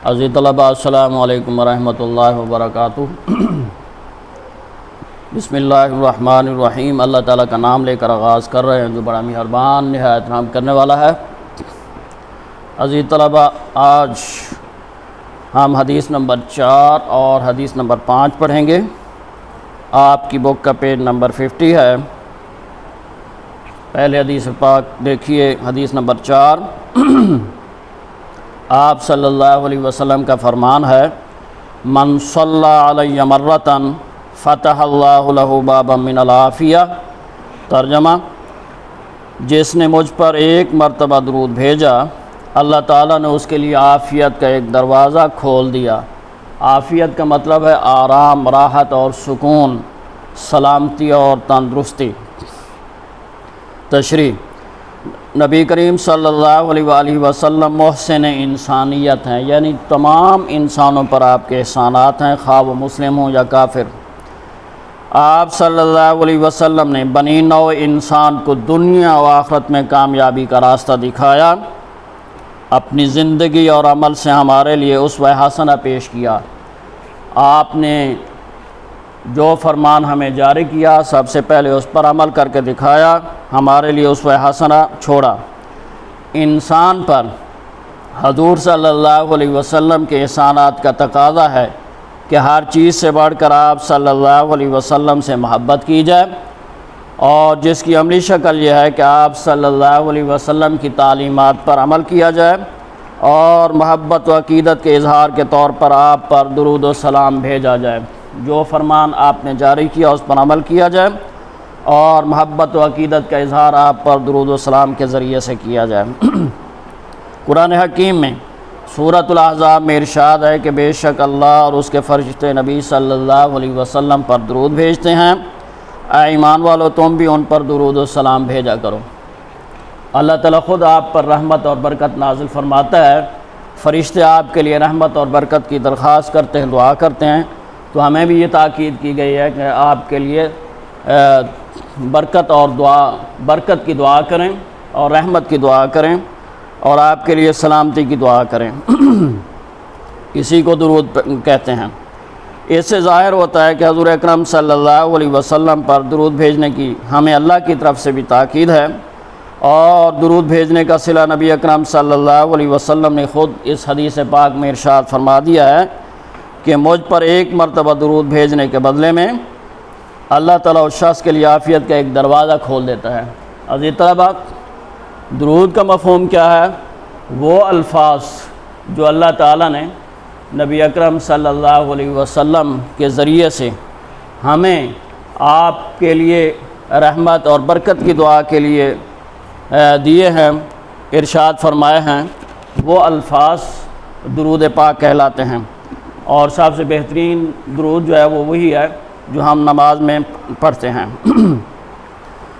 عزیز طلباء السلام علیکم ورحمۃ اللہ وبرکاتہ۔ بسم اللہ الرحمن الرحیم۔ اللہ تعالیٰ کا نام لے کر آغاز کر رہے ہیں جو بڑا مہربان نہایت رحم کرنے والا ہے۔ عزیز طلباء، آج ہم حدیث نمبر 4 اور حدیث نمبر 5 پڑھیں گے۔ آپ کی بک کا پیج نمبر 50 ہے۔ پہلے حدیث پاک دیکھیے، حدیث نمبر 4۔ آپ صلی اللہ علیہ وسلم کا فرمان ہے، من صلی علی مرتن فتح اللہ لہ بابا من العافیہ۔ ترجمہ: جس نے مجھ پر ایک مرتبہ درود بھیجا، اللہ تعالیٰ نے اس کے لیے عافیت کا ایک دروازہ کھول دیا۔ عافیت کا مطلب ہے آرام، راحت اور سکون، سلامتی اور تندرستی۔ تشریح: نبی کریم صلی اللہ علیہ وآلہ وسلم محسن انسانیت ہیں، یعنی تمام انسانوں پر آپ کے احسانات ہیں، خواہ وہ مسلم ہوں یا کافر۔ آپ صلی اللہ علیہ وسلم نے بنی نوع انسان کو دنیا و آخرت میں کامیابی کا راستہ دکھایا۔ اپنی زندگی اور عمل سے ہمارے لیے اسوہ حسنہ پیش کیا۔ آپ نے جو فرمان ہمیں جاری کیا، سب سے پہلے اس پر عمل کر کے دکھایا، ہمارے لیے اسوہ حسنہ چھوڑا۔ انسان پر حضور صلی اللہ علیہ وسلم کے احسانات کا تقاضا ہے کہ ہر چیز سے بڑھ کر آپ صلی اللہ علیہ وسلم سے محبت کی جائے، اور جس کی عملی شکل یہ ہے کہ آپ صلی اللہ علیہ وسلم کی تعلیمات پر عمل کیا جائے، اور محبت و عقیدت کے اظہار کے طور پر آپ پر درود و سلام بھیجا جائے۔ جو فرمان آپ نے جاری کیا اس پر عمل کیا جائے، اور محبت و عقیدت کا اظہار آپ پر درود و سلام کے ذریعے سے کیا جائے۔ قرآن حکیم میں سورۃ الاحزاب میں ارشاد ہے کہ بے شک اللہ اور اس کے فرشتے نبی صلی اللہ علیہ وسلم پر درود بھیجتے ہیں، اے ایمان والو تم بھی ان پر درود و سلام بھیجا کرو۔ اللہ تعالیٰ خود آپ پر رحمت اور برکت نازل فرماتا ہے، فرشتے آپ کے لیے رحمت اور برکت کی درخواست کرتے ہیں، دعا کرتے ہیں، تو ہمیں بھی یہ تاکید کی گئی ہے کہ آپ کے لیے برکت کی دعا کریں اور رحمت کی دعا کریں، اور آپ کے لیے سلامتی کی دعا کریں۔ اسی کو درود کہتے ہیں۔ اس سے ظاہر ہوتا ہے کہ حضور اکرم صلی اللہ علیہ وسلم پر درود بھیجنے کی ہمیں اللہ کی طرف سے بھی تاکید ہے، اور درود بھیجنے کا صلہ نبی اکرم صلی اللہ علیہ وسلم نے خود اس حدیث پاک میں ارشاد فرما دیا ہے کہ مجھ پر ایک مرتبہ درود بھیجنے کے بدلے میں اللہ تعالیٰ اس شخص کے لیے عافیت کا ایک دروازہ کھول دیتا ہے۔ عزیز طلباء، درود کا مفہوم کیا ہے؟ وہ الفاظ جو اللہ تعالیٰ نے نبی اکرم صلی اللہ علیہ وسلم کے ذریعے سے ہمیں آپ کے لیے رحمت اور برکت کی دعا کے لیے دیے ہیں، ارشاد فرمائے ہیں، وہ الفاظ درود پاک کہلاتے ہیں۔ اور سب سے بہترین درود جو ہے وہ وہی ہے جو ہم نماز میں پڑھتے ہیں۔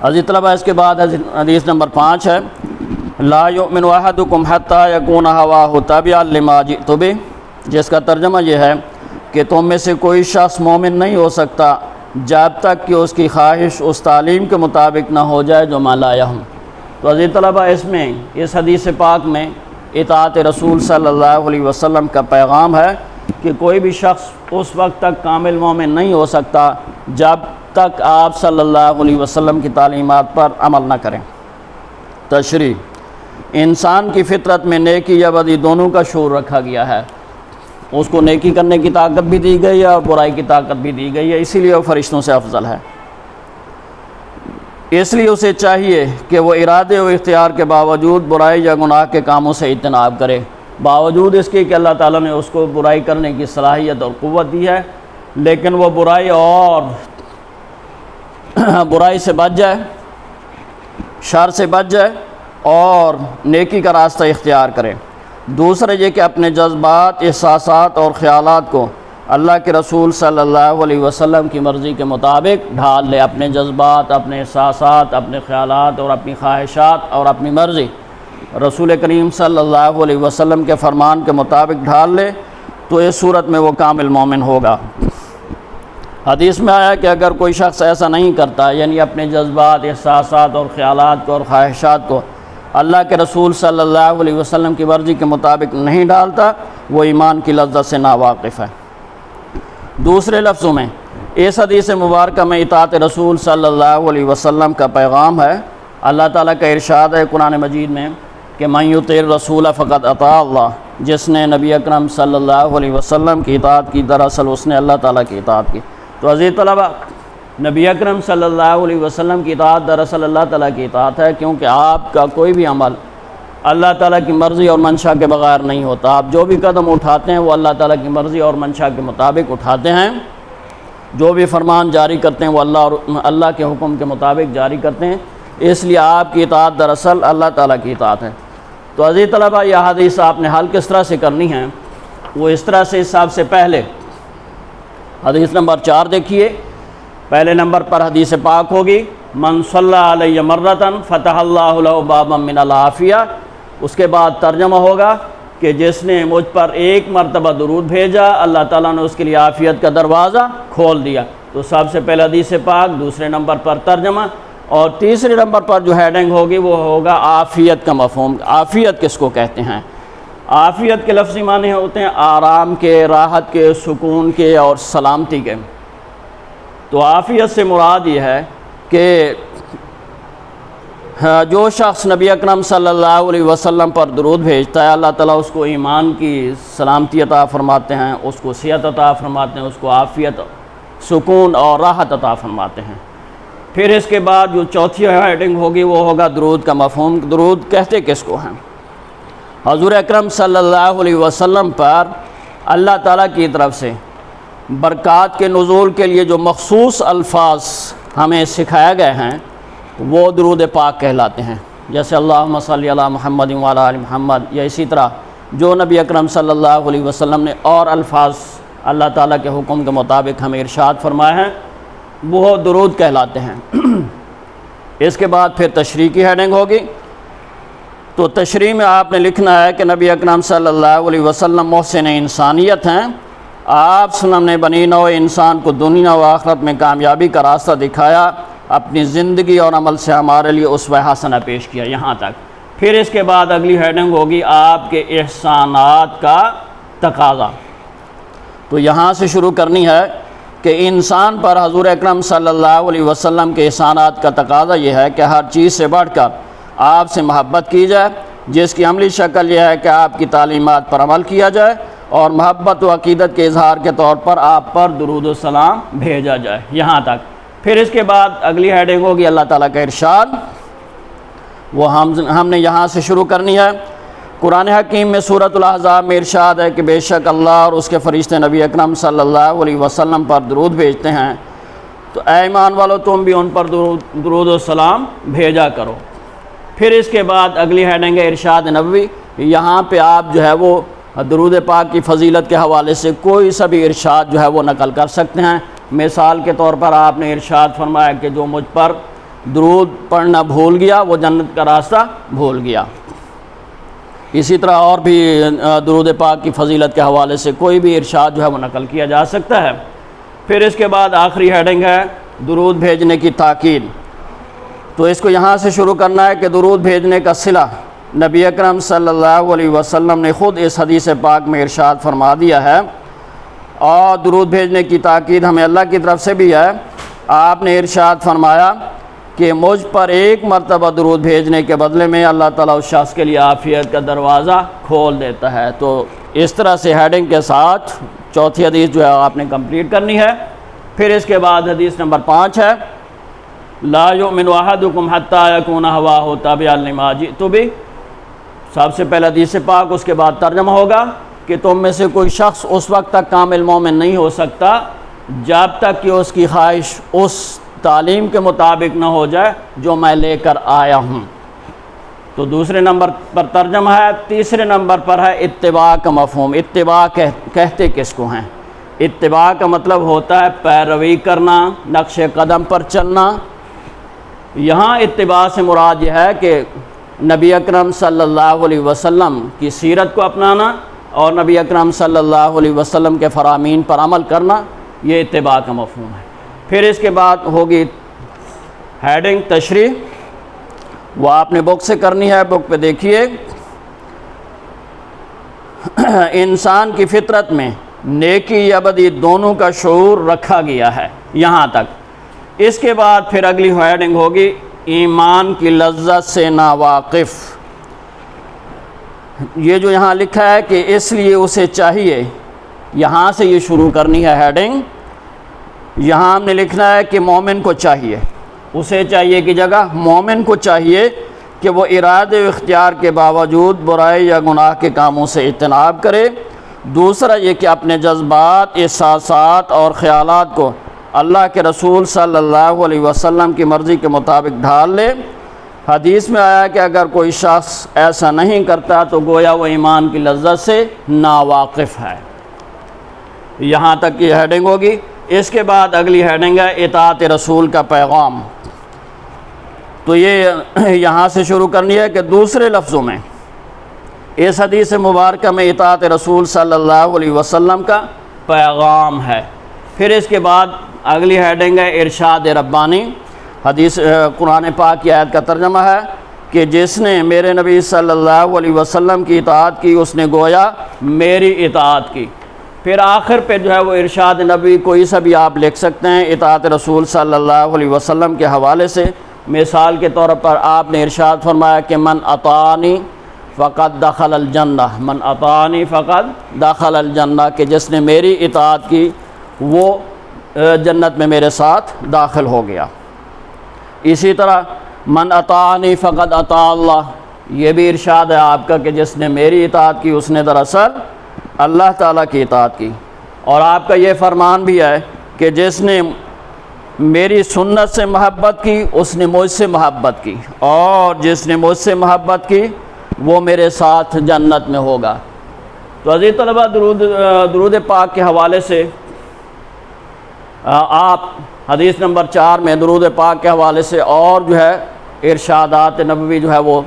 عزیز طلباء، اس کے بعد حدیث نمبر 5 ہے، لا یؤمن احدکم حتی یکون ہواہ تابعا لما جئت بہ، جس کا ترجمہ یہ ہے کہ تم میں سے کوئی شخص مومن نہیں ہو سکتا جب تک کہ اس کی خواہش اس تعلیم کے مطابق نہ ہو جائے جو میں لایا ہوں۔ تو عزیز طلباء، اس حدیث پاک میں اطاعت رسول صلی اللہ علیہ وسلم کا پیغام ہے کہ کوئی بھی شخص اس وقت تک کامل مومن نہیں ہو سکتا جب تک آپ صلی اللہ علیہ وسلم کی تعلیمات پر عمل نہ کریں۔ تشریح: انسان کی فطرت میں نیکی یا بدی دونوں کا شعور رکھا گیا ہے۔ اس کو نیکی کرنے کی طاقت بھی دی گئی ہے اور برائی کی طاقت بھی دی گئی ہے، اسی لیے وہ فرشتوں سے افضل ہے۔ اس لیے اسے چاہیے کہ وہ ارادے و اختیار کے باوجود برائی یا گناہ کے کاموں سے اجتناب کرے، باوجود اس کے کہ اللہ تعالیٰ نے اس کو برائی کرنے کی صلاحیت اور قوت دی ہے، لیکن وہ برائی سے بچ جائے، شر سے بچ جائے اور نیکی کا راستہ اختیار کرے۔ دوسرا یہ کہ اپنے جذبات، احساسات اور خیالات کو اللہ کے رسول صلی اللہ علیہ وسلم کی مرضی کے مطابق ڈھال لے۔ اپنے جذبات، اپنے احساسات، اپنے خیالات اور اپنی خواہشات اور اپنی مرضی رسول کریم صلی اللہ علیہ وسلم کے فرمان کے مطابق ڈھال لے، تو اس صورت میں وہ کامل مومن ہوگا۔ حدیث میں آیا کہ اگر کوئی شخص ایسا نہیں کرتا، یعنی اپنے جذبات، احساسات اور خیالات کو اور خواہشات کو اللہ کے رسول صلی اللہ علیہ وسلم کی مرضی کے مطابق نہیں ڈالتا، وہ ایمان کی لذت سے ناواقف ہے۔ دوسرے لفظوں میں اس حدیث مبارکہ میں اطاعت رسول صلی اللہ علیہ وسلم کا پیغام ہے۔ اللہ تعالیٰ کا ارشاد ہے قرآن مجید میں کہ من یطع الرسول فقد اطاع اللہ، جس نے نبی اکرم صلی اللہ علیہ وسلم کی اطاعت کی دراصل اس نے اللہ تعالیٰ کی اطاعت کی۔ تو عزیز طلبہ، نبی اکرم صلی اللہ علیہ وسلم کی اطاعت دراصل اللہ تعالیٰ کی اطاعت ہے، کیونکہ آپ کا کوئی بھی عمل اللہ تعالیٰ کی مرضی اور منشا کے بغیر نہیں ہوتا۔ آپ جو بھی قدم اٹھاتے ہیں وہ اللہ تعالیٰ کی مرضی اور منشا کے مطابق اٹھاتے ہیں، جو بھی فرمان جاری کرتے ہیں وہ اللہ کے حکم کے مطابق جاری کرتے ہیں، اس لیے آپ کی اطاعت دراصل اللہ تعالیٰ کی اطاعت ہے۔ تو عزیز طلبہ، یہ حدیث آپ نے حل کس طرح سے کرنی ہے؟ وہ اس طرح سے، حساب سے پہلے حدیث نمبر 4 دیکھیے۔ پہلے نمبر پر حدیث پاک ہوگی من صلی علیہ مرتن فتح اللہ لہ بابا من العافیہ۔ اس کے بعد ترجمہ ہوگا کہ جس نے مجھ پر ایک مرتبہ درود بھیجا اللہ تعالیٰ نے اس کے لیے عافیت کا دروازہ کھول دیا۔ تو سب سے پہلے حدیث پاک، دوسرے نمبر پر ترجمہ، اور تیسرے نمبر پر جو ہیڈنگ ہوگی وہ ہوگا عافیت کا مفہوم۔ عافیت کس کو کہتے ہیں؟ عافیت کے لفظی معنی ہوتے ہیں آرام کے، راحت کے، سکون کے اور سلامتی کے۔ تو عافیت سے مراد یہ ہے کہ جو شخص نبی اکرم صلی اللہ علیہ وسلم پر درود بھیجتا ہے اللہ تعالیٰ اس کو ایمان کی سلامتی عطا فرماتے ہیں، اس کو صحت عطا فرماتے ہیں، اس کو عافیت، سکون اور راحت عطا فرماتے ہیں۔ پھر اس کے بعد جو چوتھی ہیڈنگ ہوگی وہ ہوگا درود کا مفہوم۔ درود کہتے کس کو ہیں؟ حضور اکرم صلی اللہ علیہ وسلم پر اللہ تعالیٰ کی طرف سے برکات کے نزول کے لیے جو مخصوص الفاظ ہمیں سکھائے گئے ہیں وہ درود پاک کہلاتے ہیں، جیسے اللہم صلی علی محمد وعلی آل محمد، یا اسی طرح جو نبی اکرم صلی اللہ علیہ وسلم نے اور الفاظ اللہ تعالیٰ کے حکم کے مطابق ہمیں ارشاد فرمائے ہیں وہ درود کہلاتے ہیں۔ اس کے بعد پھر تشریح کی ہیڈنگ ہوگی۔ تو تشریح میں آپ نے لکھنا ہے کہ نبی اکرم صلی اللہ علیہ وسلم محسن انسانیت ہیں، آپ صلی اللہ علیہ وسلم نے بنی نوع انسان کو دنیا و آخرت میں کامیابی کا راستہ دکھایا، اپنی زندگی اور عمل سے ہمارے لیے اسوہ حسنہ پیش کیا، یہاں تک۔ پھر اس کے بعد اگلی ہیڈنگ ہوگی آپ کے احسانات کا تقاضا۔ تو یہاں سے شروع کرنی ہے کہ انسان پر حضور اکرم صلی اللہ علیہ وسلم کے احسانات کا تقاضا یہ ہے کہ ہر چیز سے بڑھ کر آپ سے محبت کی جائے، جس کی عملی شکل یہ ہے کہ آپ کی تعلیمات پر عمل کیا جائے اور محبت و عقیدت کے اظہار کے طور پر آپ پر درود و سلام بھیجا جائے، یہاں تک۔ پھر اس کے بعد اگلی ہیڈنگ ہوگی اللہ تعالیٰ کا ارشاد، وہ ہم نے یہاں سے شروع کرنی ہے۔ قرآن حکیم میں سورۃ الاحزاب میں ارشاد ہے کہ بے شک اللہ اور اس کے فرشتے نبی اکرم صلی اللہ علیہ وسلم پر درود بھیجتے ہیں، تو اے ایمان والو تم بھی ان پر درود و سلام بھیجا کرو۔ پھر اس کے بعد اگلی ہیڈنگ ہے ارشاد نبوی، یہاں پہ آپ جو ہے وہ درود پاک کی فضیلت کے حوالے سے کوئی سا بھی ارشاد جو ہے وہ نقل کر سکتے ہیں۔ مثال کے طور پر آپ نے ارشاد فرمایا کہ جو مجھ پر درود پڑھنا بھول گیا وہ جنت کا راستہ بھول گیا۔ اسی طرح اور بھی درود پاک کی فضیلت کے حوالے سے کوئی بھی ارشاد جو ہے وہ نقل کیا جا سکتا ہے۔ پھر اس کے بعد آخری ہیڈنگ ہے درود بھیجنے کی تاکید۔ تو اس کو یہاں سے شروع کرنا ہے کہ درود بھیجنے کا صلہ نبی اکرم صلی اللہ علیہ وسلم نے خود اس حدیث پاک میں ارشاد فرما دیا ہے، اور درود بھیجنے کی تاکید ہمیں اللہ کی طرف سے بھی ہے۔ آپ نے ارشاد فرمایا کہ مجھ پر ایک مرتبہ درود بھیجنے کے بدلے میں اللہ تعالیٰ اس شخص کے لیے عافیت کا دروازہ کھول دیتا ہے۔ تو اس طرح سے ہیڈنگ کے ساتھ چوتھی حدیث جو ہے آپ نے کمپلیٹ کرنی ہے۔ پھر اس کے بعد حدیث نمبر 5 ہے لا یؤمن احدکم حتی یکون ہواہ تابعا لما جئت بہ۔ سب سے پہلے حدیث پاک، اس کے بعد ترجمہ ہوگا کہ تم میں سے کوئی شخص اس وقت تک کامل مومن نہیں ہو سکتا جب تک کہ اس کی خواہش اس تعلیم کے مطابق نہ ہو جائے جو میں لے کر آیا ہوں۔ تو دوسرے نمبر پر ترجمہ ہے۔ تیسرے نمبر پر ہے اتباع کا مفہوم۔ اتباع کہتے کس کو ہیں؟ اتباع کا مطلب ہوتا ہے پیروی کرنا، نقش قدم پر چلنا۔ یہاں اتباع سے مراد یہ ہے کہ نبی اکرم صلی اللہ علیہ وسلم کی سیرت کو اپنانا اور نبی اکرم صلی اللہ علیہ وسلم کے فرامین پر عمل کرنا، یہ اتباع کا مفہوم ہے۔ پھر اس کے بعد ہوگی ہیڈنگ تشریح، وہ آپ نے بک سے کرنی ہے۔ بک پہ دیکھیے انسان کی فطرت میں نیکی یا بدی دونوں کا شعور رکھا گیا ہے یہاں تک۔ اس کے بعد پھر اگلی ہیڈنگ ہوگی ایمان کی لذت سے ناواقف۔ یہ جو یہاں لکھا ہے کہ اس لیے اسے چاہیے، یہاں سے یہ شروع کرنی ہے ہیڈنگ۔ یہاں ہم نے لکھنا ہے کہ مومن کو چاہیے، اسے چاہیے کی جگہ مومن کو چاہیے کہ وہ ارادے و اختیار کے باوجود برائی یا گناہ کے کاموں سے اجتناب کرے۔ دوسرا یہ کہ اپنے جذبات، احساسات اور خیالات کو اللہ کے رسول صلی اللہ علیہ وسلم کی مرضی کے مطابق ڈھال لے۔ حدیث میں آیا کہ اگر کوئی شخص ایسا نہیں کرتا تو گویا وہ ایمان کی لذت سے ناواقف ہے۔ یہاں تک یہ ہیڈنگ ہوگی۔ اس کے بعد اگلی ہیڈنگ ہے اطاعت رسول کا پیغام۔ تو یہ یہاں سے شروع کرنی ہے کہ دوسرے لفظوں میں اس حدیث مبارکہ میں اطاعت رسول صلی اللہ علیہ وسلم کا پیغام ہے۔ پھر اس کے بعد اگلی ہیڈنگ ہے ارشاد ربانی۔ حدیث قرآن پاک کی آیت کا ترجمہ ہے کہ جس نے میرے نبی صلی اللہ علیہ وسلم کی اطاعت کی اس نے گویا میری اطاعت کی۔ پھر آخر پہ جو ہے وہ ارشاد نبی کوئی سا بھی آپ لکھ سکتے ہیں اطاعت رسول صلی اللہ علیہ وسلم کے حوالے سے۔ مثال کے طور پر آپ نے ارشاد فرمایا کہ من اطاعنی فقد دخل الجنہ، من اطاعنی فقد دخل الجنہ، کہ جس نے میری اطاعت کی وہ جنت میں میرے ساتھ داخل ہو گیا۔ اسی طرح من اطاعنی فقد اطاع اللہ، یہ بھی ارشاد ہے آپ کا کہ جس نے میری اطاعت کی اس نے دراصل اللہ تعالیٰ کی اطاعت کی۔ اور آپ کا یہ فرمان بھی ہے کہ جس نے میری سنت سے محبت کی اس نے مجھ سے محبت کی، اور جس نے مجھ سے محبت کی وہ میرے ساتھ جنت میں ہوگا۔ تو عزیز طلبہ، درود پاک کے حوالے سے آپ حدیث نمبر 4 میں درود پاک کے حوالے سے اور جو ہے ارشادات نبوی جو ہے وہ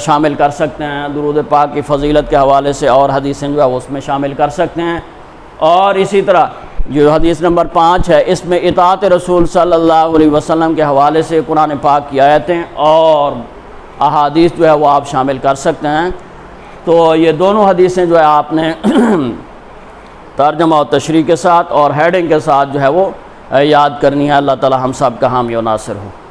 شامل کر سکتے ہیں۔ درود پاک کی فضیلت کے حوالے سے اور حدیثیں جو ہے وہ اس میں شامل کر سکتے ہیں۔ اور اسی طرح جو حدیث نمبر 5 ہے اس میں اطاعت رسول صلی اللہ علیہ وسلم کے حوالے سے قرآن پاک کی آیتیں اور احادیث جو ہے وہ آپ شامل کر سکتے ہیں۔ تو یہ دونوں حدیثیں جو ہے آپ نے ترجمہ و تشریح کے ساتھ اور ہیڈنگ کے ساتھ جو ہے وہ یاد کرنی ہے۔ اللہ تعالی ہم سب کا حامی و ناصر ہو۔